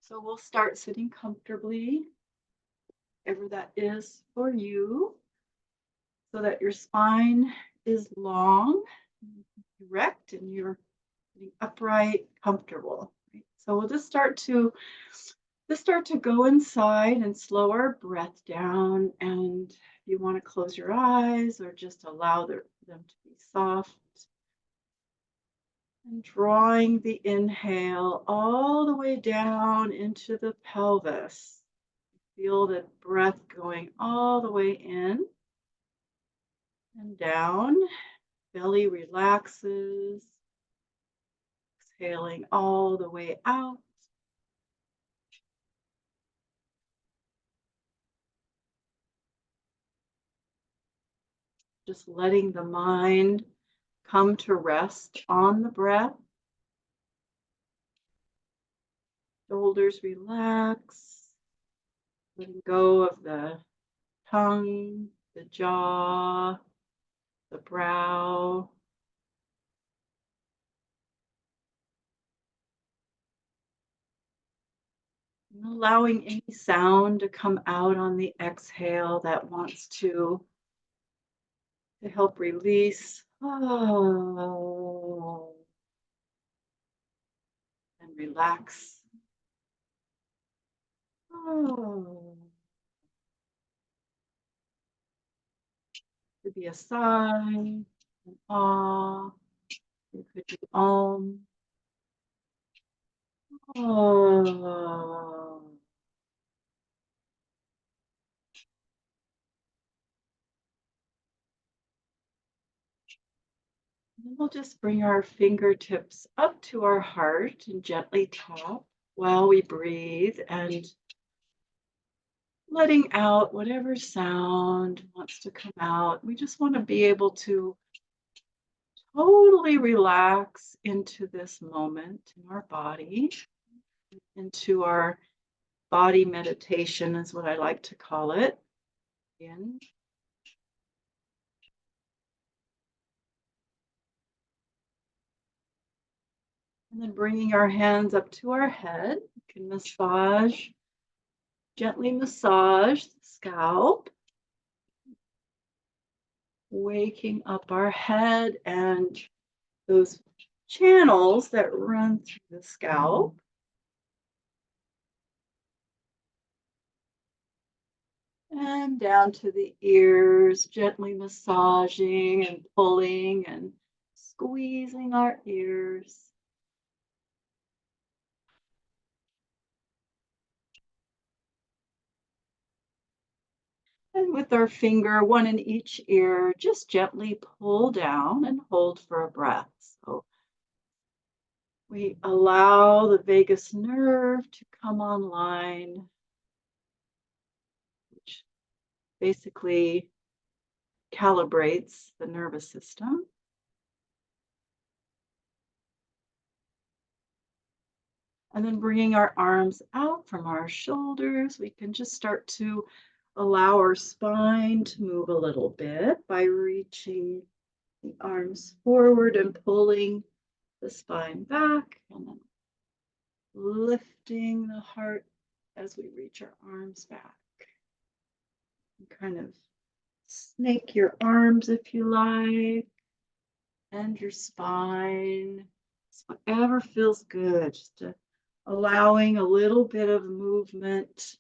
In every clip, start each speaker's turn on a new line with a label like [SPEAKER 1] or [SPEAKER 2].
[SPEAKER 1] So we'll start sitting comfortably, whatever that is for you, so that your spine is long, erect, and you're sitting upright, comfortable. Right? So we'll just start to go inside and slow our breath down. And if you want to close your eyes or just allow them to be soft. And drawing the inhale all the way down into the pelvis. Feel the breath going all the way in and down. Belly relaxes. Exhaling all the way out. Just letting the mind come to rest on the breath. Shoulders relax. Letting go of the tongue, the jaw, the brow. And allowing any sound to come out on the exhale that wants to help release. Oh, and relax. Oh. Could be a sigh, an awe. It could be om. Oh. And we'll just bring our fingertips up to our heart and gently tap while we breathe and letting out whatever sound wants to come out. We just want to be able to totally relax into this moment in our body, into our body meditation is what I like to call it. In. And then bringing our hands up to our head, you can gently massage the scalp, waking up our head and those channels that run through the scalp. And down to the ears, gently massaging and pulling and squeezing our ears. And with our finger, one in each ear, just gently pull down and hold for a breath. So we allow the vagus nerve to come online, which basically calibrates the nervous system. And then bringing our arms out from our shoulders, we can just start to allow our spine to move a little bit by reaching the arms forward and pulling the spine back, and then lifting the heart as we reach our arms back. And kind of snake your arms if you like, and your spine. It's whatever feels good, just allowing a little bit of movement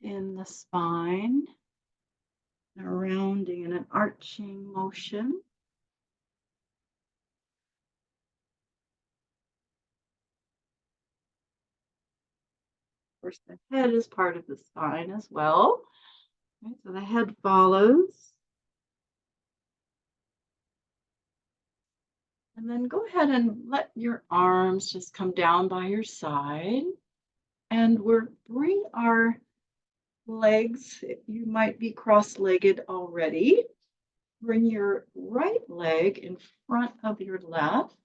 [SPEAKER 1] in the spine, a rounding and an arching motion. Of course, the head is part of the spine as well. Right, so the head follows. And then go ahead and let your arms just come down by your side. And we'll bring our legs, you might be cross-legged already. Bring your right leg in front of your left.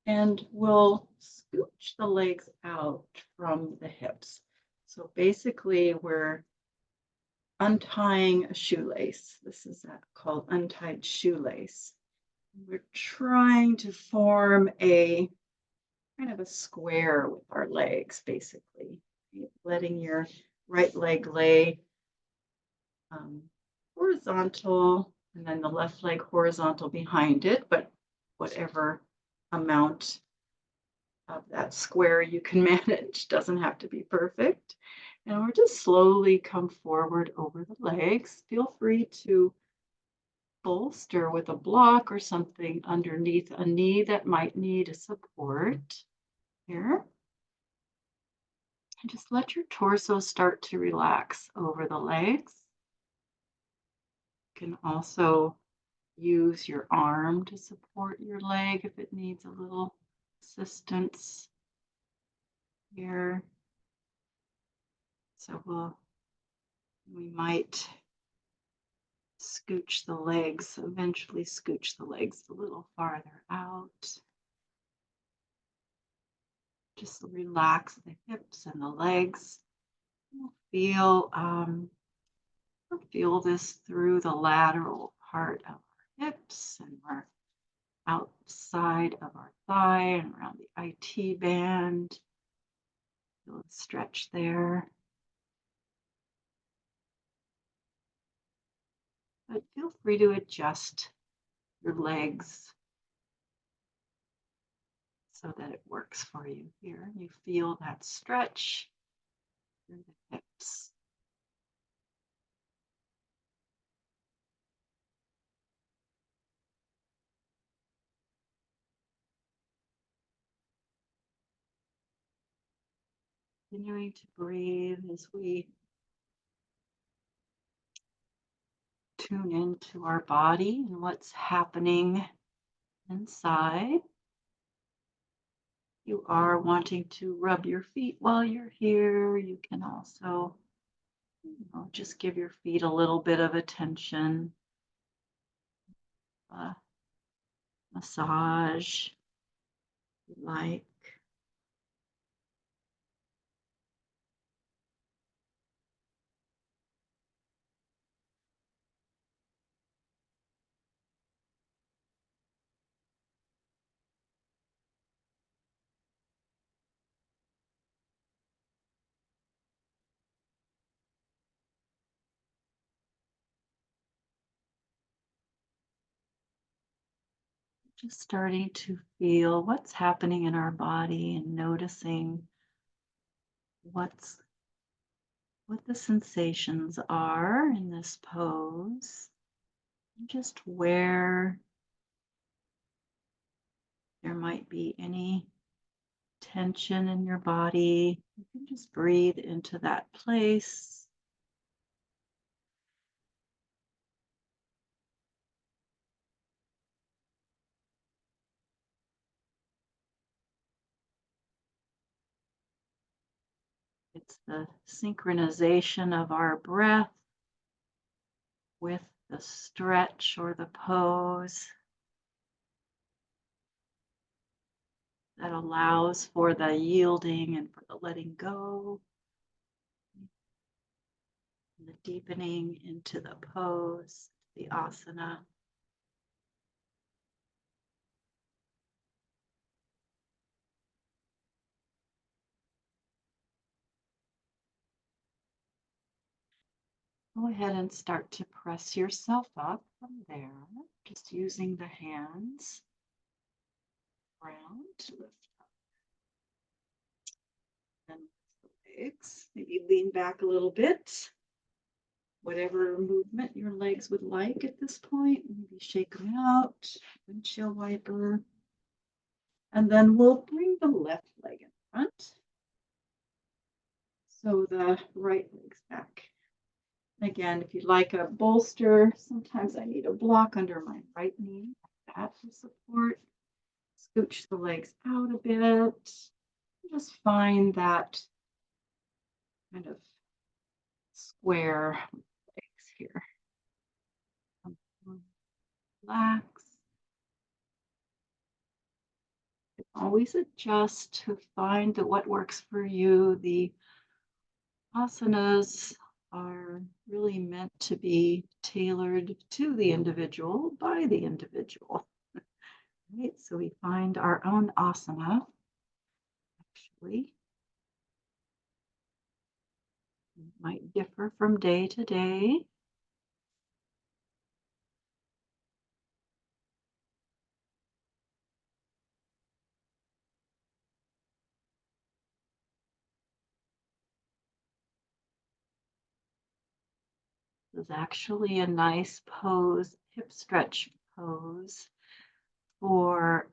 [SPEAKER 1] And we'll scooch the legs out from the hips. So basically, we're untying a shoelace. This is called untied shoelace. We're trying to form a kind of a square with our legs, basically. Right? Letting your right leg lay um, horizontal, and then the left leg horizontal behind it, but whatever amount of that square you can manage. Doesn't have to be perfect. And we're just slowly come forward over the legs. Feel free to bolster with a block or something underneath a knee that might need a support here. And just let your torso start to relax over the legs. You can also use your arm to support your leg if it needs a little assistance here. So we might scooch the legs, eventually scooch the legs a little farther out. Just relax the hips and the legs. Feel this through the lateral part of our hips, and we're outside of our thigh and around the IT band. Feel the stretch there. But feel free to adjust your legs so that it works for you here. You feel that stretch through the hips. Continuing to breathe as we tune into our body and what's happening inside. You are wanting to rub your feet while you're here. You can also, just give your feet a little bit of attention. Massage, if you like. Just starting to feel what's happening in our body and noticing what the sensations are in this pose. And just where there might be any tension in your body, you can just breathe into that place. It's the synchronization of our breath with the stretch or the pose that allows for the yielding and for the letting go, and the deepening into the pose, the asana. Go ahead and start to press yourself up from there, just using the hands around to lift up. And the legs, maybe lean back a little bit. Whatever movement your legs would like at this point, maybe shake them out, windshield wiper. And then we'll bring the left leg in front. So the right leg's back. Again, if you'd like a bolster, sometimes I need a block under my right knee, like that for support. Scooch the legs out a bit. Just find that kind of square legs here. Relax. Always adjust to find what works for you. The asanas are really meant to be tailored to the individual by the individual. Right? So we find our own asana. tightly. It might differ from day to day. This is actually a nice pose, hip stretch pose for,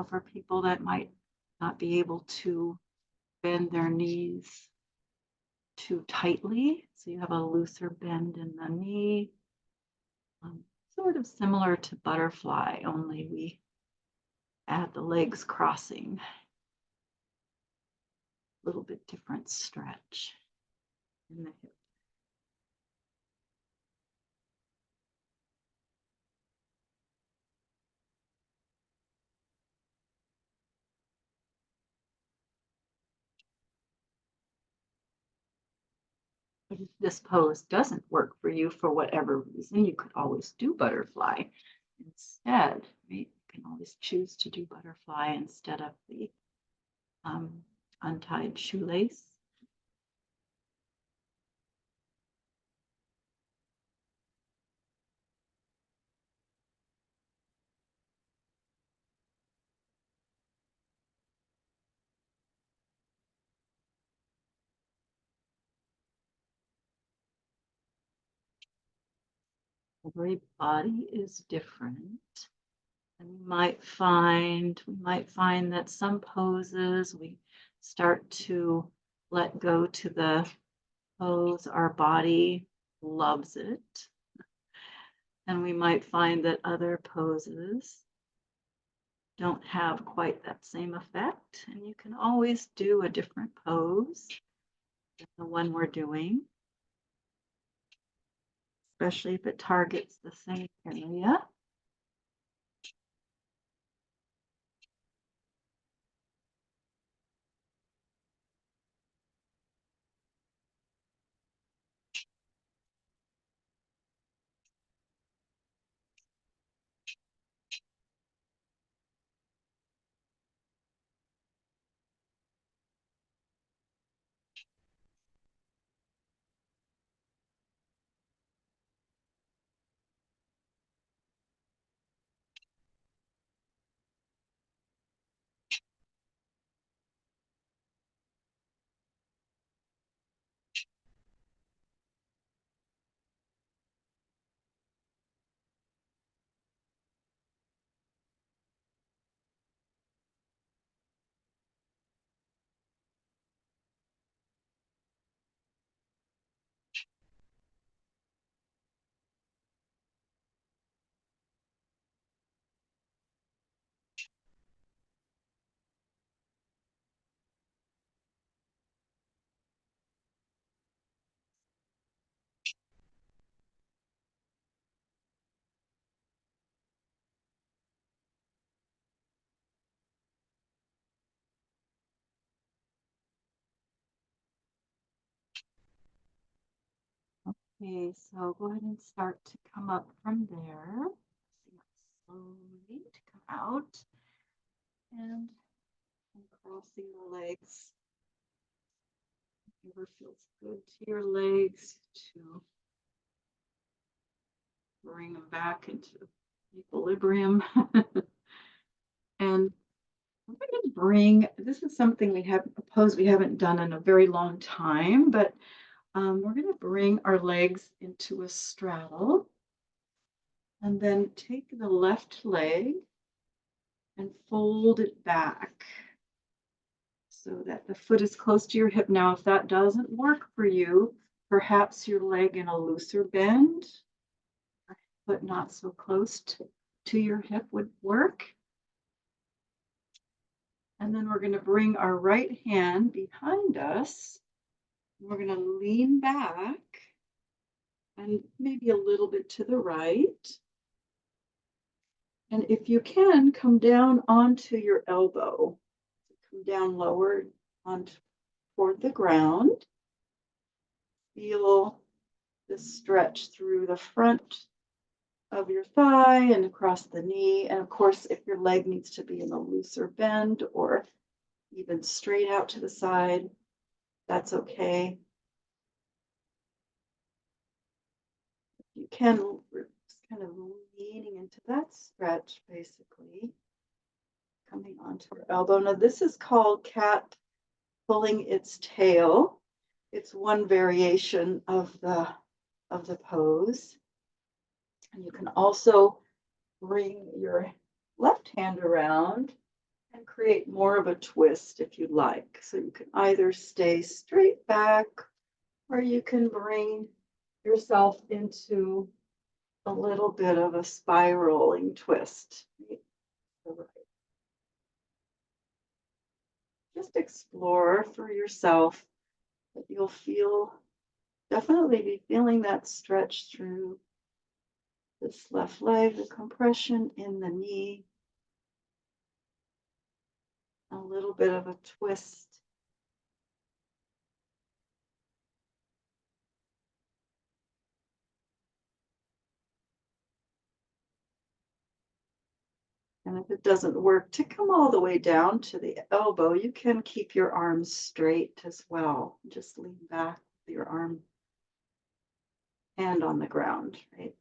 [SPEAKER 1] for people that might not be able to bend their knees too tightly. So you have a looser bend in the knee, sort of similar to butterfly, only we add the legs crossing. A little bit different stretch in the hip. But if this pose doesn't work for you for whatever reason, you could always do butterfly instead, right? You can always choose to do butterfly instead of the untied shoelace. Every body is different. And we might find that some poses we start to let go to the pose, our body loves it. And we might find that other poses don't have quite that same effect. And you can always do a different pose than the one we're doing, especially if it targets the same area. Okay, so go ahead and start to come up from there. Slowly to come out and crossing the legs. Whatever feels good to your legs to bring them back into equilibrium. And we're going to bring, this is something we have, a pose we haven't done in a very long time, but we're going to bring our legs into a straddle and then take the left leg and fold it back so that the foot is close to your hip. Now, if that doesn't work for you, perhaps your leg in a looser bend, but not so close to your hip would work. And then we're going to bring our right hand behind us. We're going to lean back and maybe a little bit to the right. And if you can, come down onto your elbow. Come down lower on toward the ground. Feel the stretch through the front of your thigh and across the knee. And of course, if your leg needs to be in a looser bend or even straight out to the side, that's okay. You can, we're just kind of leaning into that stretch, basically, coming onto our elbow. Now, this is called cat pulling its tail. It's one variation of the pose. And you can also bring your left hand around and create more of a twist if you like. So you can either stay straight back or you can bring yourself into a little bit of a spiraling twist. Just explore for yourself, but you'll feel, definitely be feeling that stretch through this left leg, the compression in the knee, a little bit of a twist. And if it doesn't work to come all the way down to the elbow, you can keep your arms straight as well. Just lean back with your arm hand on the ground, right?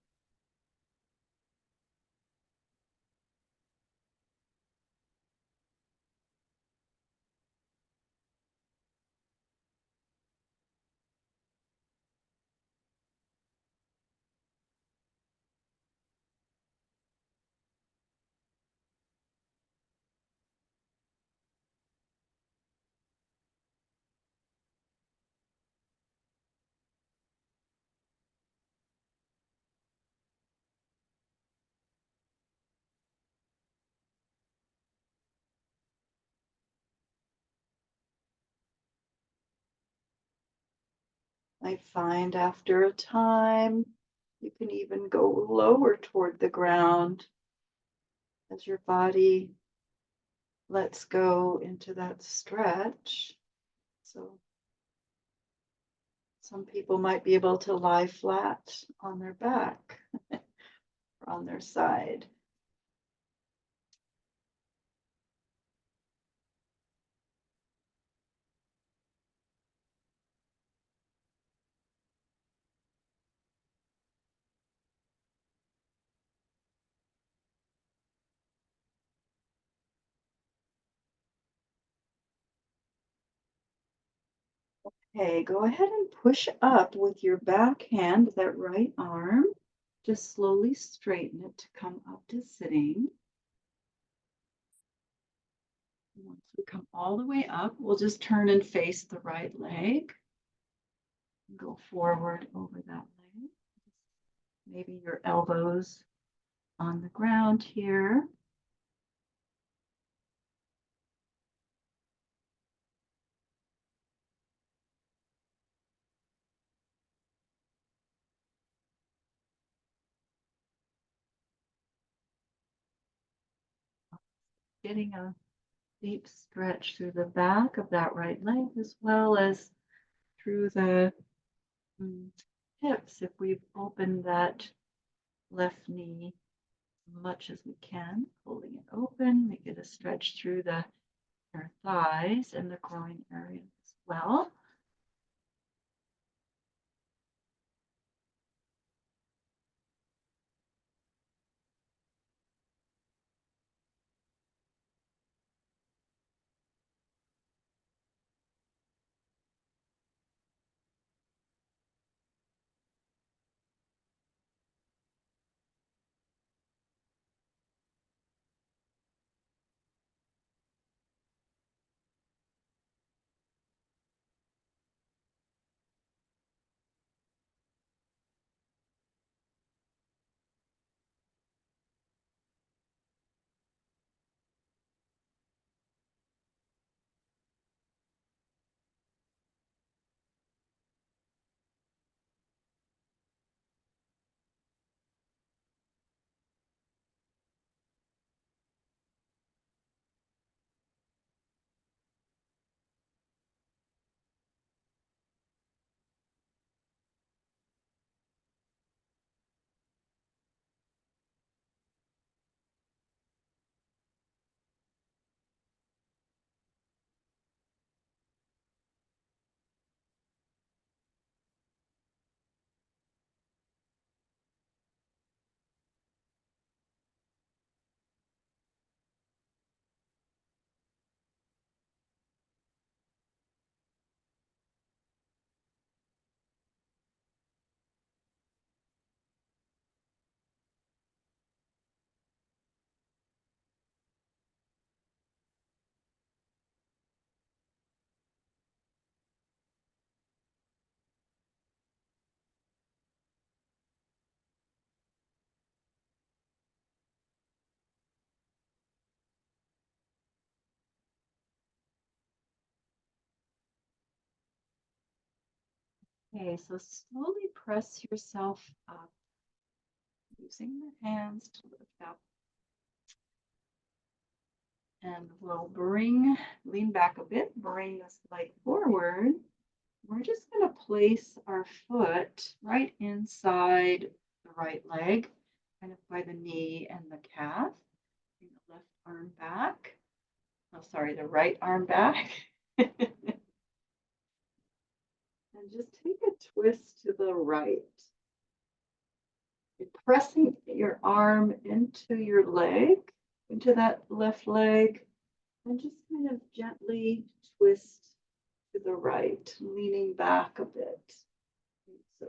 [SPEAKER 1] I find after a time, you can even go lower toward the ground as your body lets go into that stretch. So some people might be able to lie flat on their back or on their side. Okay, go ahead and push up with your back hand, that right arm. Just slowly straighten it to come up to sitting. Once we come all the way up, we'll just turn and face the right leg. Go forward over that leg. Maybe your elbows on the ground here. Getting a deep stretch through the back of that right leg as well as through the hips if we've opened that left knee as much as we can, holding it open, make it a stretch through the our thighs and the groin area as well. Okay, so slowly press yourself up using the hands to lift up. And we'll lean back a bit, bring this leg forward. We're just going to place our foot right inside the right leg, kind of by the knee and the calf. Bring the left arm back. Oh, sorry, the right arm back. And just take a twist to the right. You're pressing your arm into your leg, into that left leg, and just kind of gently twist to the right, leaning back a bit. So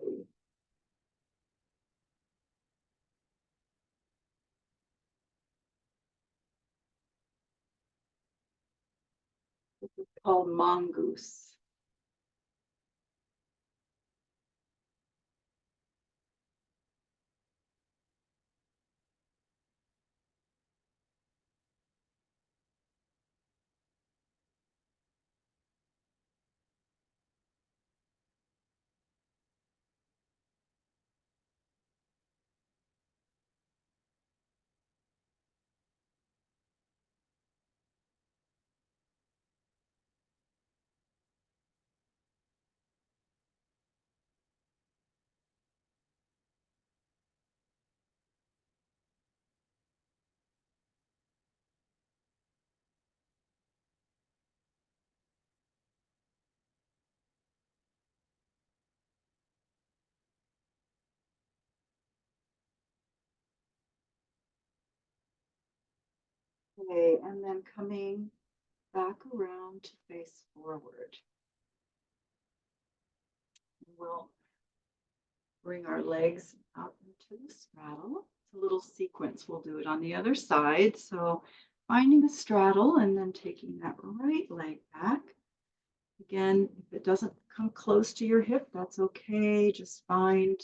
[SPEAKER 1] this is called Mongoose. Okay, and then coming back around to face forward. We'll bring our legs out into the straddle. It's a little sequence. We'll do it on the other side. So finding a straddle and then taking that right leg back. Again, if it doesn't come close to your hip, that's okay. Just find,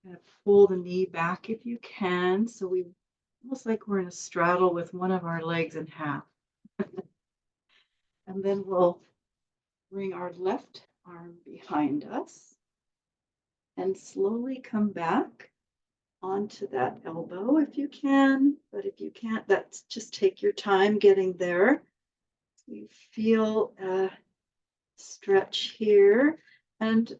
[SPEAKER 1] kind of pull the knee back if you can. So we almost like we're in a straddle with one of our legs in half. And then we'll bring our left arm behind us and slowly come back onto that elbow if you can. But if you can't, that's just take your time getting there. You feel a stretch here. And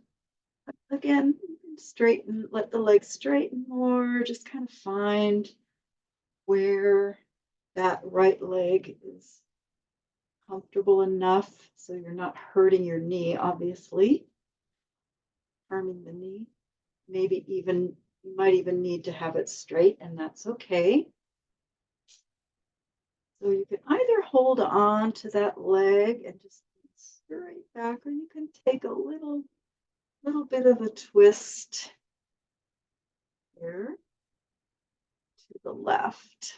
[SPEAKER 1] again, straighten, let the legs straighten more, just kind of find where that right leg is comfortable enough so you're not hurting your knee, obviously, harming the knee. Maybe even, you might even need to have it straight, and that's okay. So you can either hold on to that leg and just straight back, or you can take a little bit of a twist here to the left.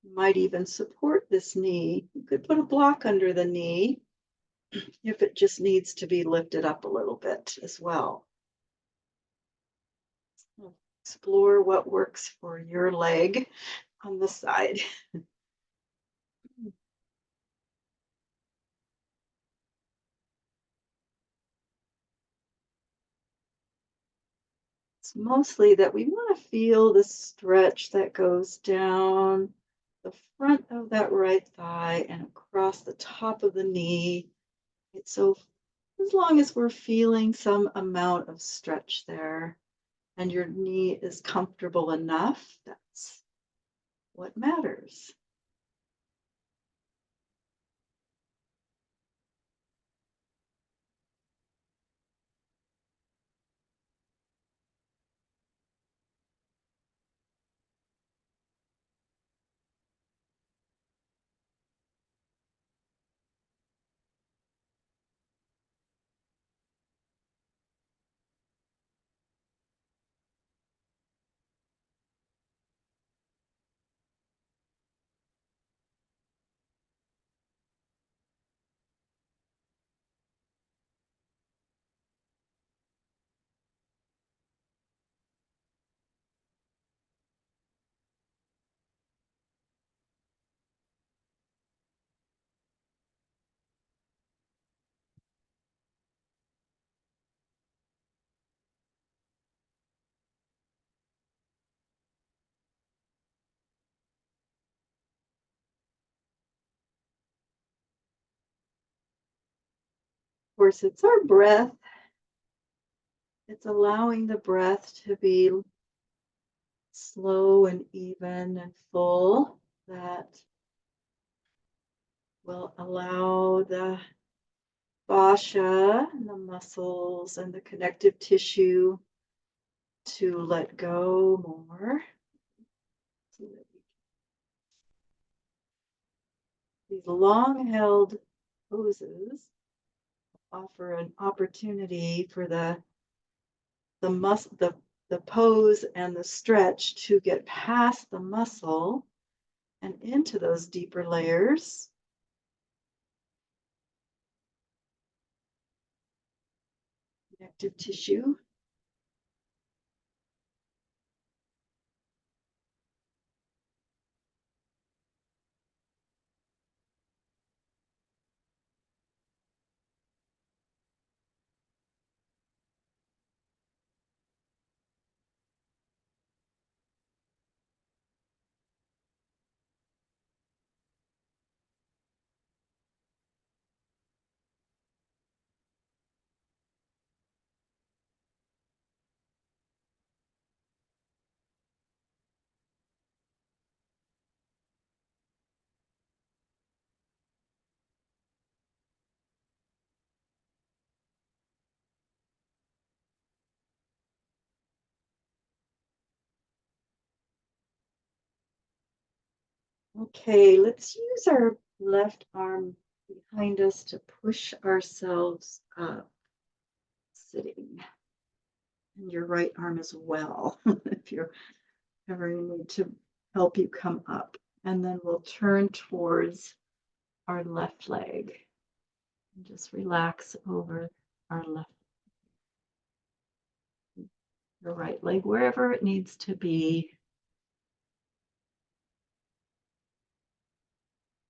[SPEAKER 1] You might even support this knee. You could put a block under the knee if it just needs to be lifted up a little bit as well. Explore what works for your leg on the side. It's mostly that we want to feel the stretch that goes down the front of that right thigh and across the top of the knee. So as long as we're feeling some amount of stretch there and your knee is comfortable enough, that's what matters. course, it's our breath. It's allowing the breath to be slow and even and full. That will allow the fascia and the muscles and the connective tissue to let go more. So that these long held poses offer an opportunity for the pose and the stretch to get past the muscle and into those deeper layers. Connective tissue. Okay, let's use our left arm behind us to push ourselves up, sitting. And your right arm as well, if you're ever need to help you come up. And then we'll turn towards our left leg and just relax over our left, your right leg, wherever it needs to be.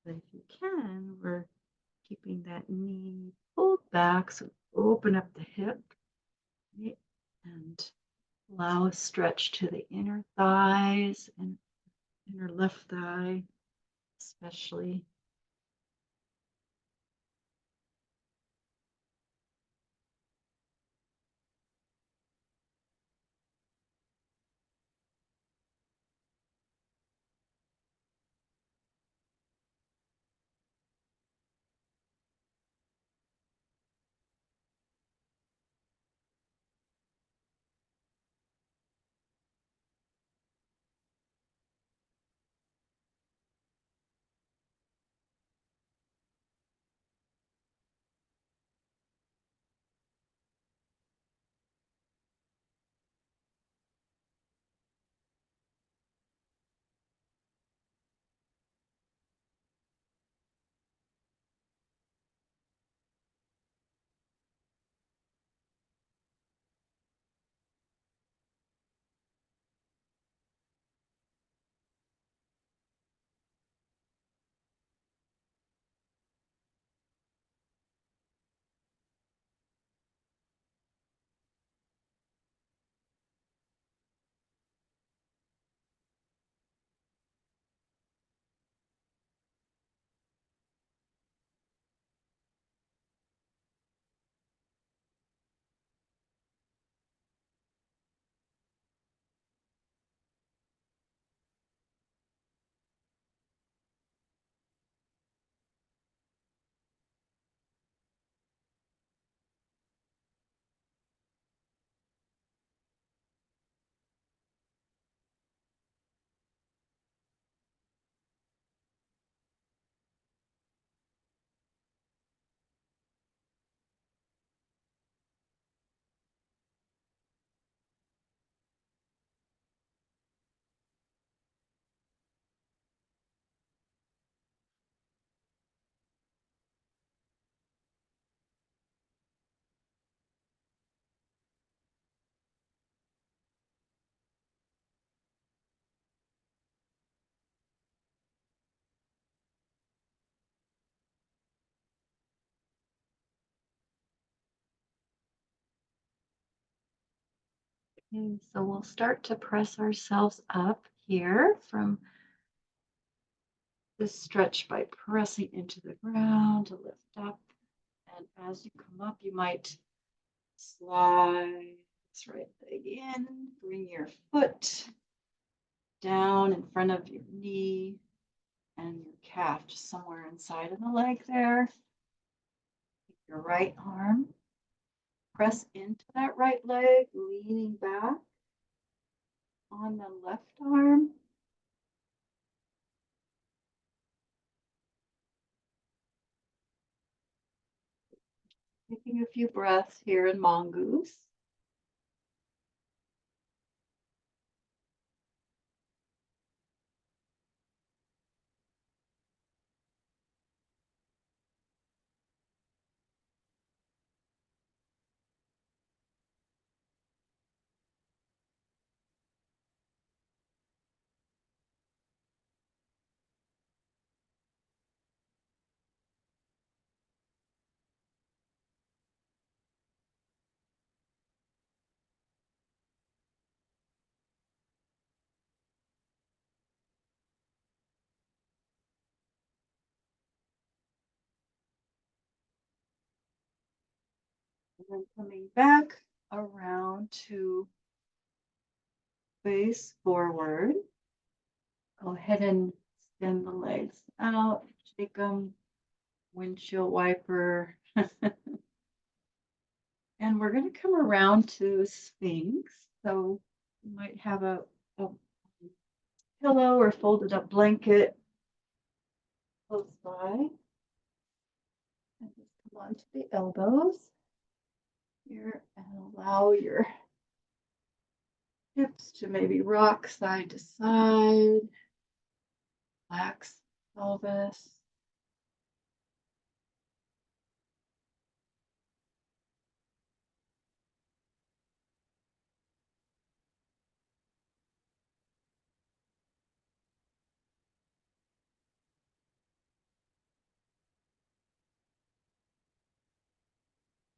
[SPEAKER 1] But if you can, we're keeping that knee pulled back, so open up the hip, right? And allow a stretch to the inner thighs and inner left thigh, especially. Okay, so we'll start to press ourselves up here from this stretch by pressing into the ground to lift up And as you come up, you might slide this right leg in, bring your foot down in front of your knee and your calf just somewhere inside of the leg there. Take your right arm, press into that right leg, leaning back on the left arm. Taking a few breaths here in Mongoose. And then coming back around to face forward. Go ahead and extend the legs out, shake them, windshield wiper. And we're going to come around to Sphinx. So you might have a pillow or folded up blanket close by. And just come onto the elbows here and allow your hips to maybe rock side to side. Relax pelvis.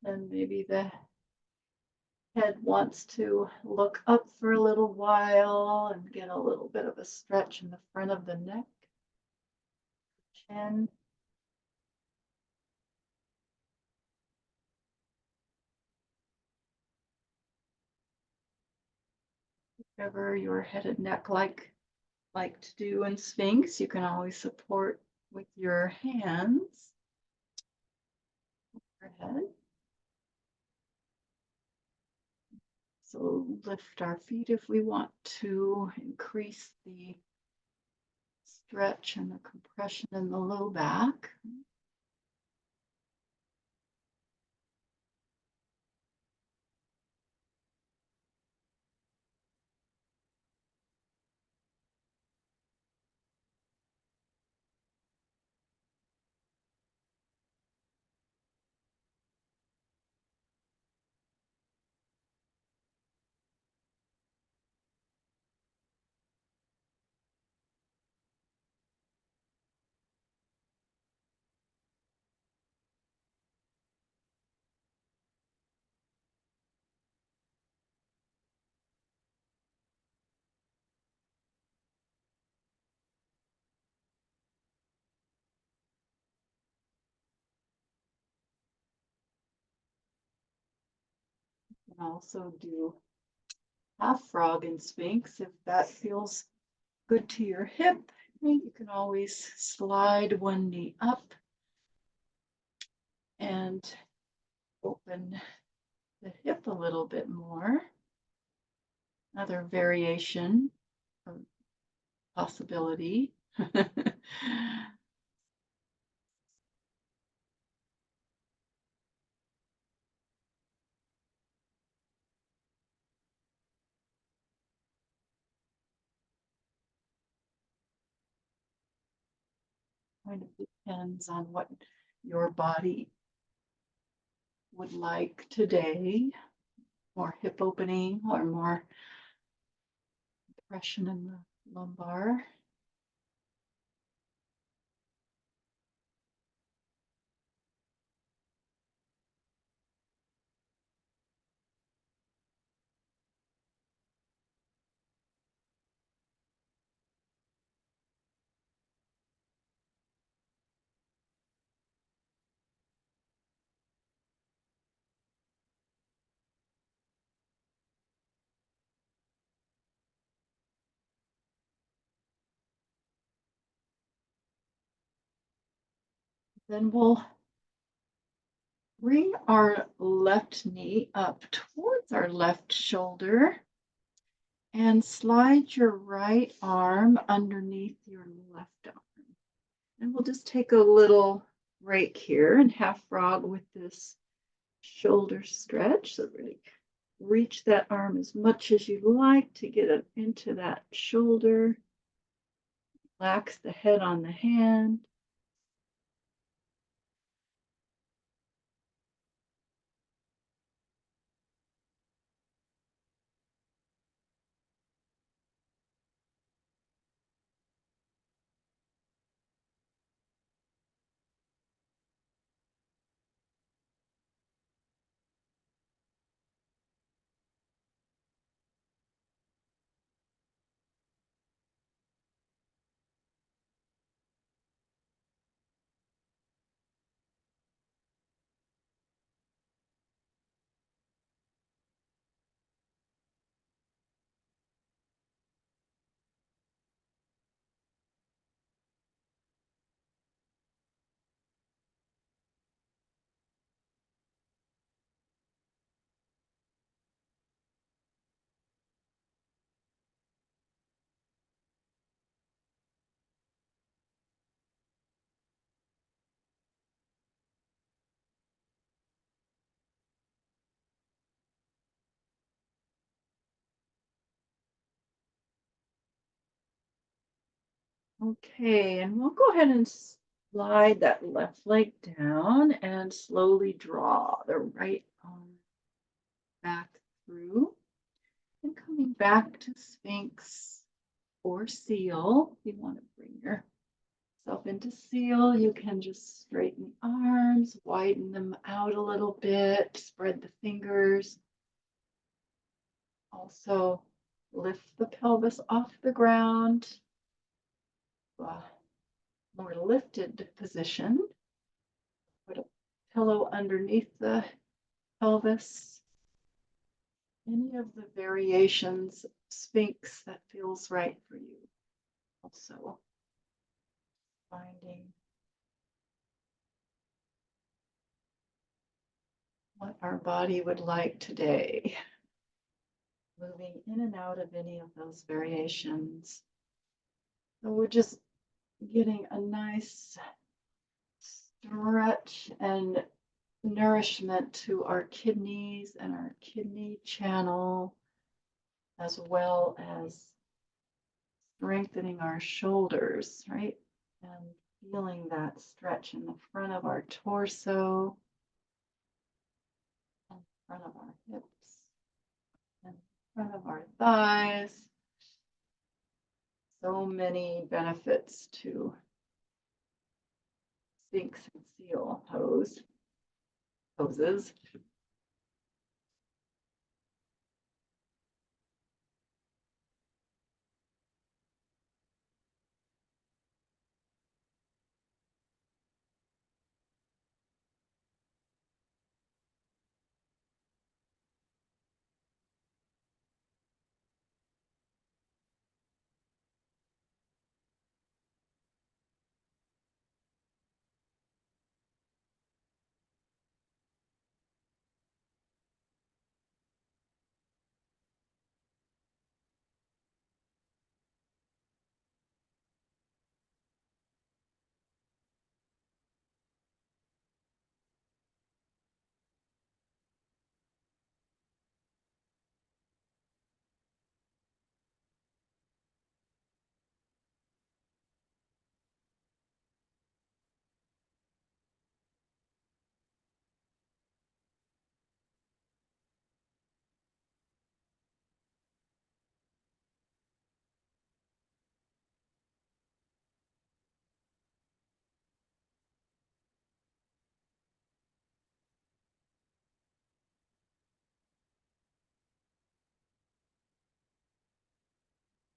[SPEAKER 1] And maybe the head wants to look up for a little while and get a little bit of a stretch in the front of the neck, chin. Whatever your head and neck like to do in Sphinx, you can always support with your hands. Your head. So lift our feet if we want to increase the stretch and the compression in the low back. You can also do half frog in Sphinx if that feels good to your hip. You can always slide one knee up and open the hip a little bit more. Another variation of possibility. Kind of depends on what your body would like today. More hip opening or more compression in the lumbar. Then we'll bring our left knee up towards our left shoulder and slide your right arm underneath your left arm. And we'll just take a little break here and half frog with this shoulder stretch. So really reach that arm as much as you like to get it into that shoulder. Relax the head on the hand. Okay, and we'll go ahead and slide that left leg down and slowly draw the right arm back through and coming back to Sphinx or seal. If you want to bring yourself into seal, you can just straighten the arms, widen them out a little bit, spread the fingers. Also, lift the pelvis off the ground. More lifted position. Put a pillow underneath the pelvis. Any of the variations, Sphinx, that feels right for you. Also, finding what our body would like today. Moving in and out of any of those variations. So we're just getting a nice stretch and nourishment to our kidneys and our kidney channel, as well as strengthening our shoulders, right? And feeling that stretch in the front of our torso, and front of our hips, and front of our thighs. So many benefits to Sphinx and seal poses.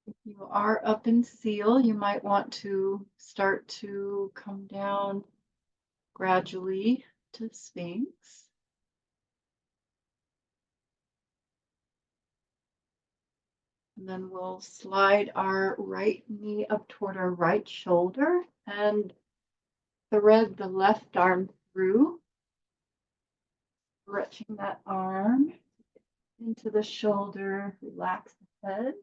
[SPEAKER 1] If you are up in seal, you might want to start to come down gradually to Sphinx. And then we'll slide our right knee up toward our right shoulder and thread the left arm through, stretching that arm into the shoulder, relax the head.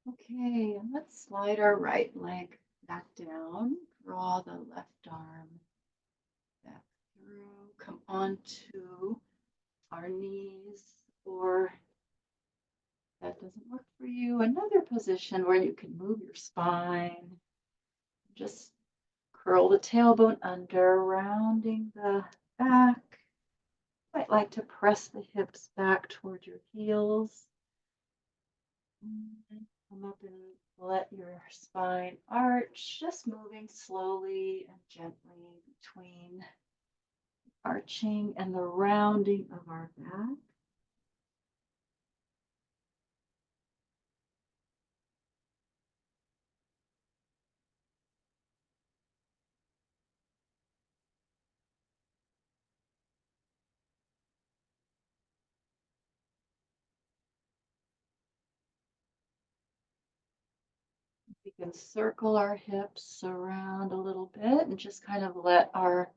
[SPEAKER 1] Okay, and let's slide our right leg back down, draw the left arm back through, come onto our knees, or that doesn't work for you, another position where you can move your spine. Just curl the tailbone under, rounding the back. You might like to press the hips back toward your heels. And come up and let your spine arch, just moving slowly and gently between arching and the rounding of our back. We can circle our hips around a little bit and just kind of let our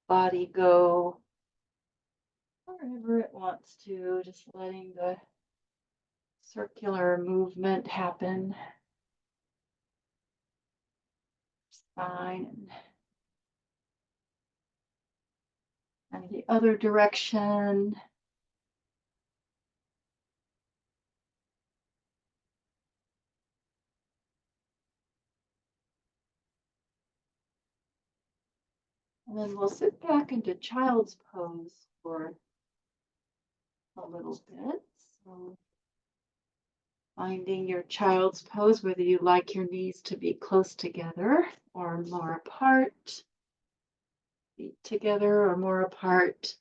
[SPEAKER 1] body go wherever it wants to, just letting the circular movement happen. Spine and the other direction. And then we'll sit back into child's pose for a little bit. So finding your child's pose, whether you like your knees to be close together or more apart, feet together or more apart.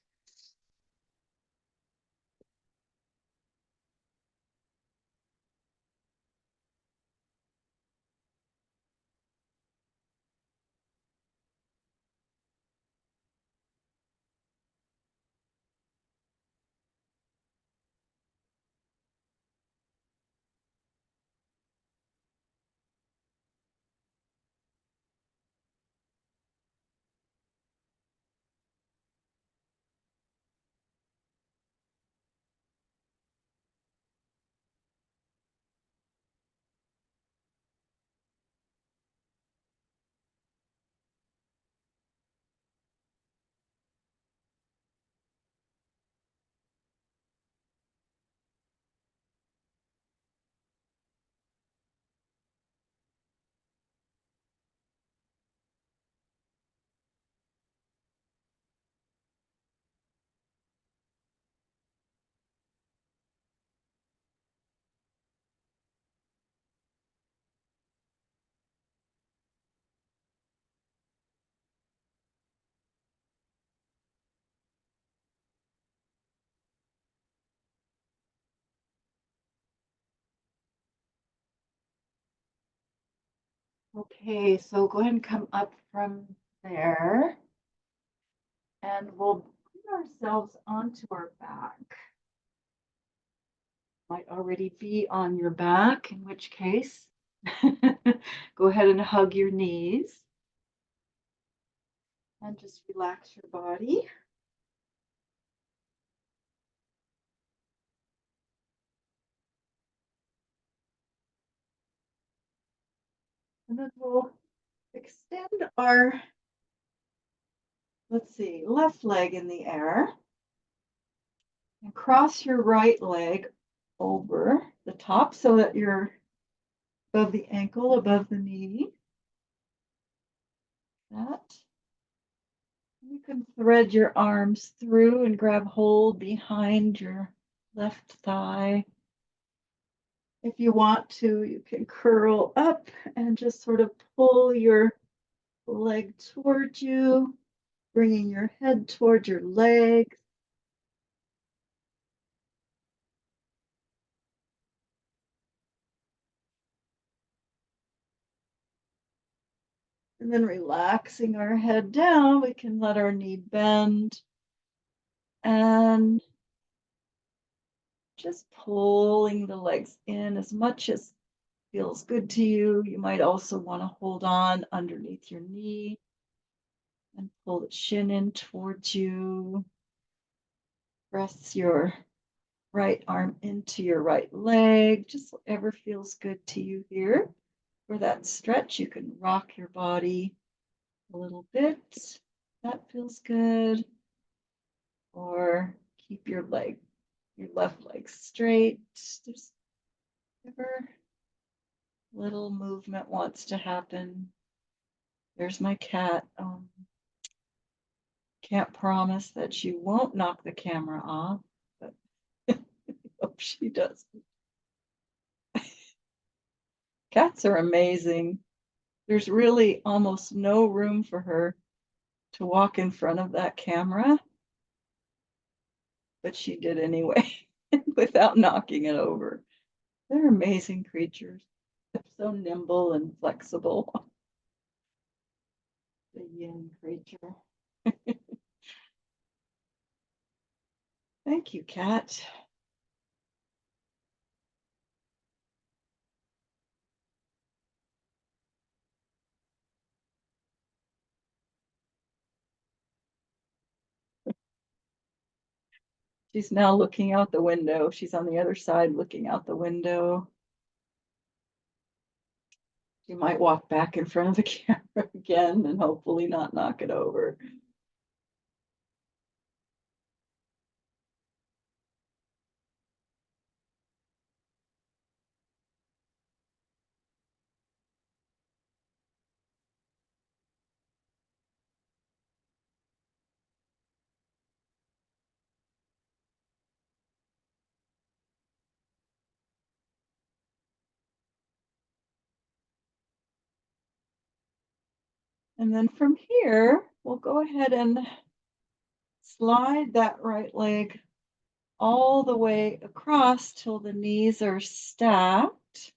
[SPEAKER 1] Okay, so go ahead and come up from there. And we'll bring ourselves onto our back. Might already be on your back, in which case, go ahead and hug your knees and just relax your body. And then we'll extend our, let's see, left leg in the air and cross your right leg over the top so that you're above the ankle, above the knee. That. You can thread your arms through and grab hold behind your left thigh. If you want to, you can curl up and just sort of pull your leg towards you, bringing your head toward your leg. And then relaxing our head down, we can let our knee bend and just pulling the legs in as much as feels good to you. You might also want to hold on underneath your knee and pull the shin in towards you. Press your right arm into your right leg, just whatever feels good to you here. For that stretch, you can rock your body a little bit. That feels good. Or keep your left leg straight. There's whatever little movement wants to happen. There's my cat. Can't promise that she won't knock the camera off, but I hope she does. Cats are amazing. There's really almost no room for her to walk in front of that camera, but she did anyway without knocking it over. They're amazing creatures. They're so nimble and flexible. The yin creature. Thank you, Cat. She's now looking out the window. She's on the other side looking out the window. She might walk back in front of the camera again and hopefully not knock it over. And then from here, we'll go ahead and slide that right leg all the way across till the knees are stacked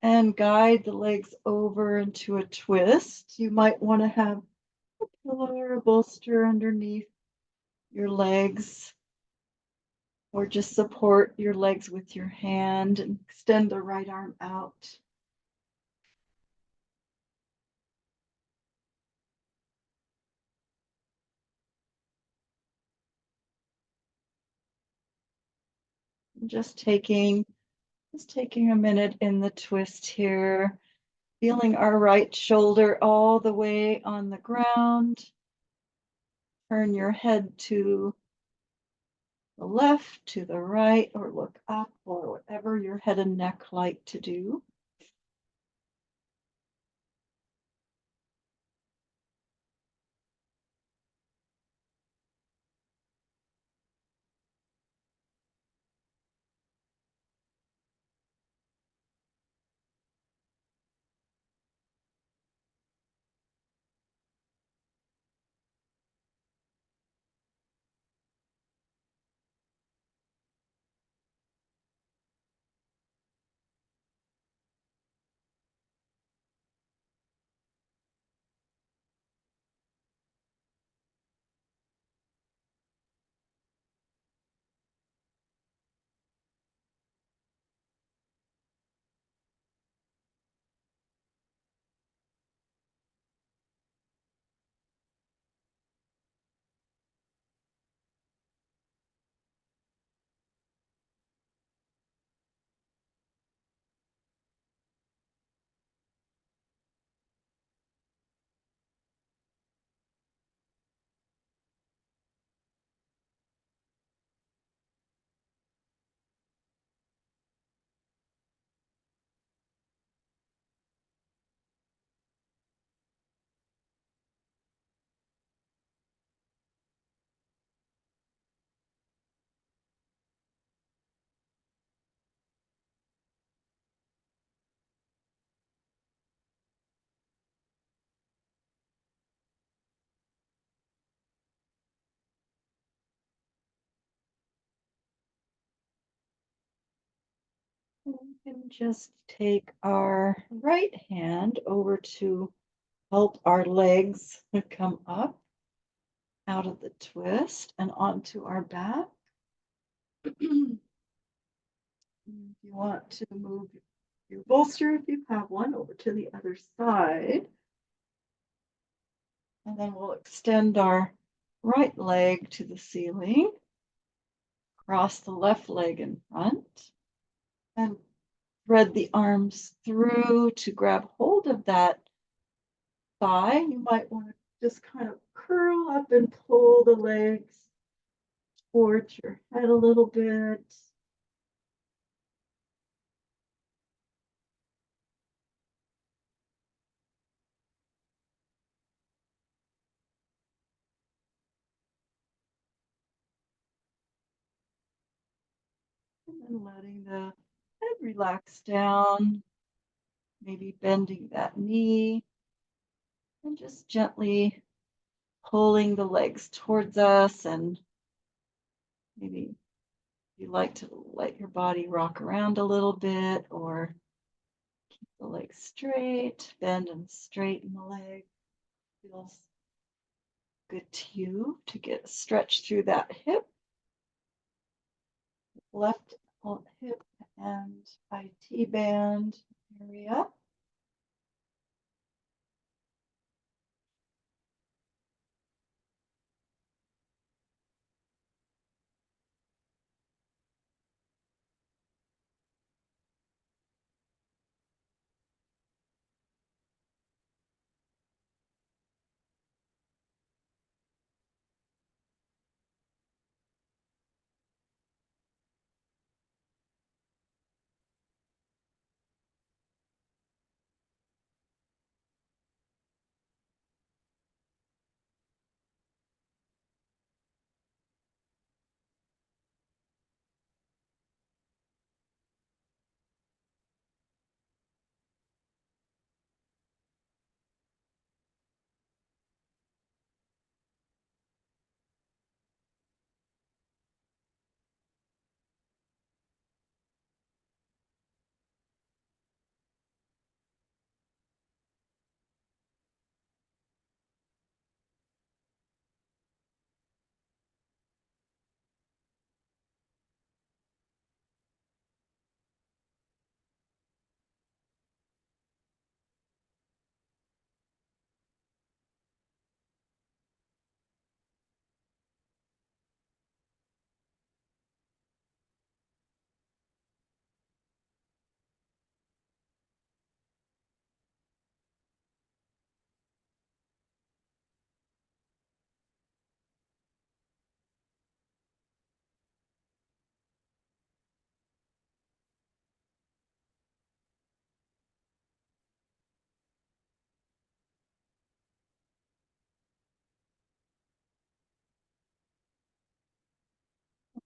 [SPEAKER 1] and guide the legs over into a twist. You might want to have a pillow or a bolster underneath your legs, or just support your legs with your hand and extend the right arm out. Just taking a minute in the twist here, feeling our right shoulder all the way on the ground. Turn your head to the left, to the right, or look up, or whatever your head and neck like to do. Just take our right hand over to help our legs come up out of the twist and onto our back. If you want to move your bolster, if you have one, over to the other side. And then we'll extend our right leg to the ceiling, cross the left leg in front, and thread the arms through to grab hold of that thigh. You might want to just kind of curl up and pull the legs towards your head a little bit. And then letting the head relax down, maybe bending that knee, and just gently pulling the legs towards us. And maybe you like to let your body rock around a little bit, or keep the legs straight, bend and straighten the leg. Feels good to you to get a stretch through that hip, left hip and IT band area.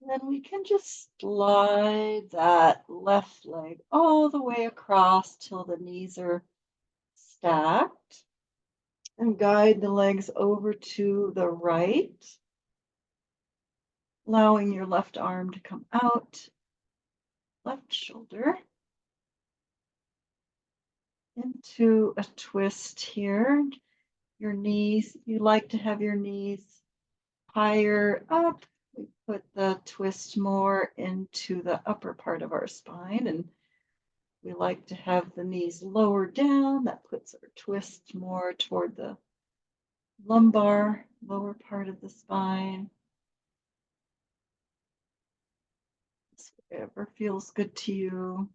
[SPEAKER 1] And then we can just slide that left leg all the way across till the knees are stacked, and guide the legs over to the right, allowing your left arm to come out, left shoulder, into a twist here. Your knees, you like to have your knees higher up. We put the twist more into the upper part of our spine, and we like to have the knees lower down. That puts our twist more toward the lumbar, lower part of the spine. Whatever feels good to you.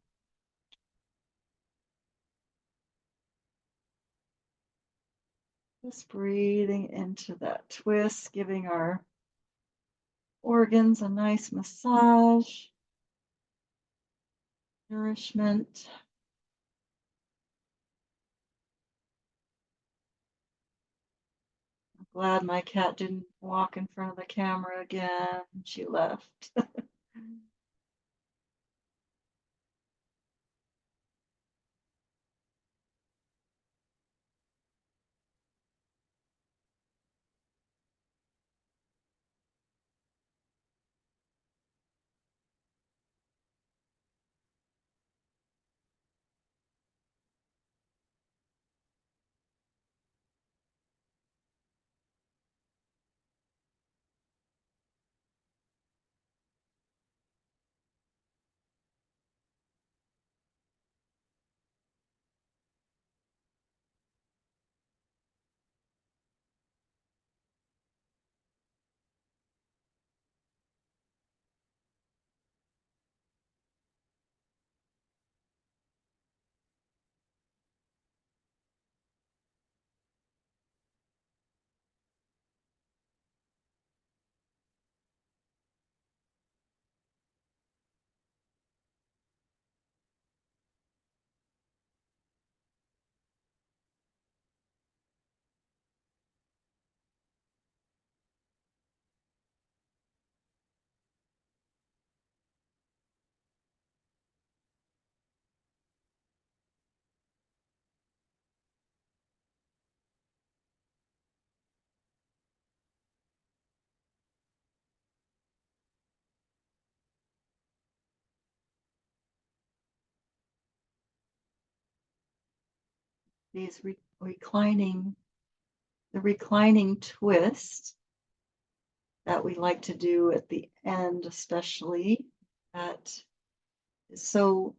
[SPEAKER 1] Just breathing into that twist, giving our organs a nice massage, nourishment. I'm glad my cat didn't walk in front of the camera again. She left. these reclining twist that we like to do at the end, especially, that is so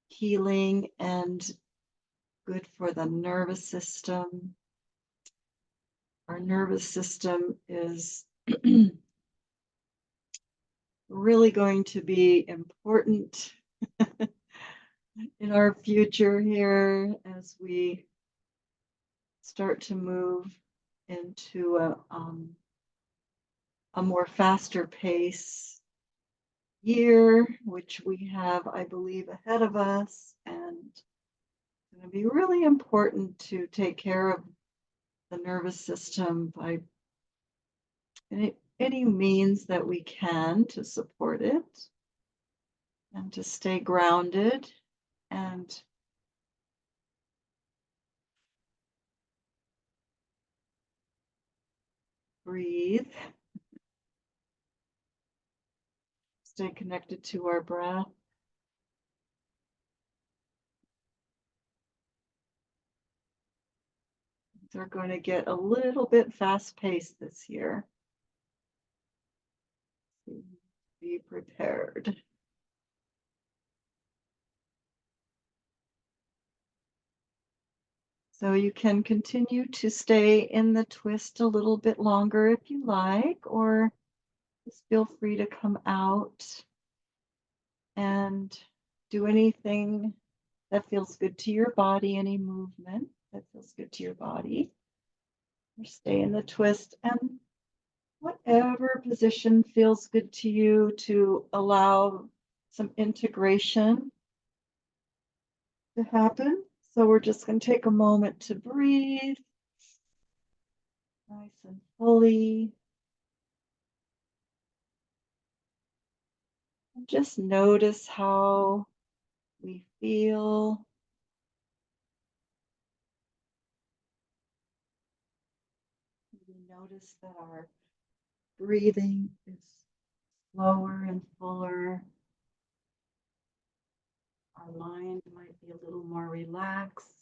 [SPEAKER 1] healing and good for the nervous system. Our nervous system is really going to be important in our future here as we start to move into a more faster pace year, which we have, I believe, ahead of us. And it's going to be really important to take care of the nervous system by any means that we can to support it and to stay grounded and breathe. Stay connected to our breath. They're going to get a little bit fast-paced this year. Be prepared. So you can continue to stay in the twist a little bit longer if you like, or just feel free to come out and do anything that feels good to your body, any movement that feels good to your body. Or stay in the twist, and whatever position feels good to you to allow some integration to happen. So we're just going to take a moment to breathe nice and fully. And just notice how we feel. We notice that our breathing is slower and fuller. Our mind might be a little more relaxed.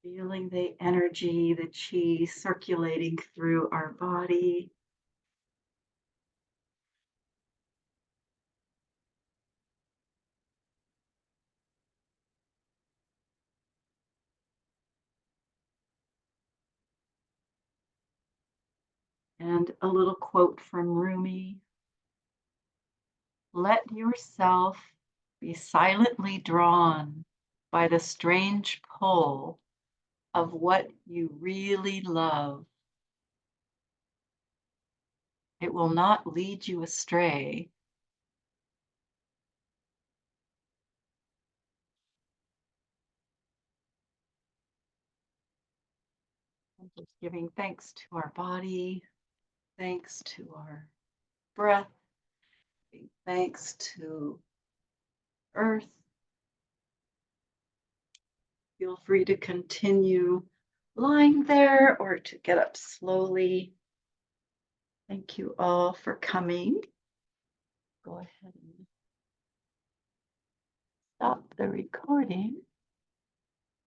[SPEAKER 1] Feeling the energy, the chi circulating through our body. And a little quote from Rumi: "Let yourself be silently drawn by the strange pull of what you really love. It will not lead you astray." And just giving thanks to our body, thanks to our breath, thanks to Earth. Feel free to continue lying there or to get up slowly. Thank you all for coming. Go ahead and stop the recording.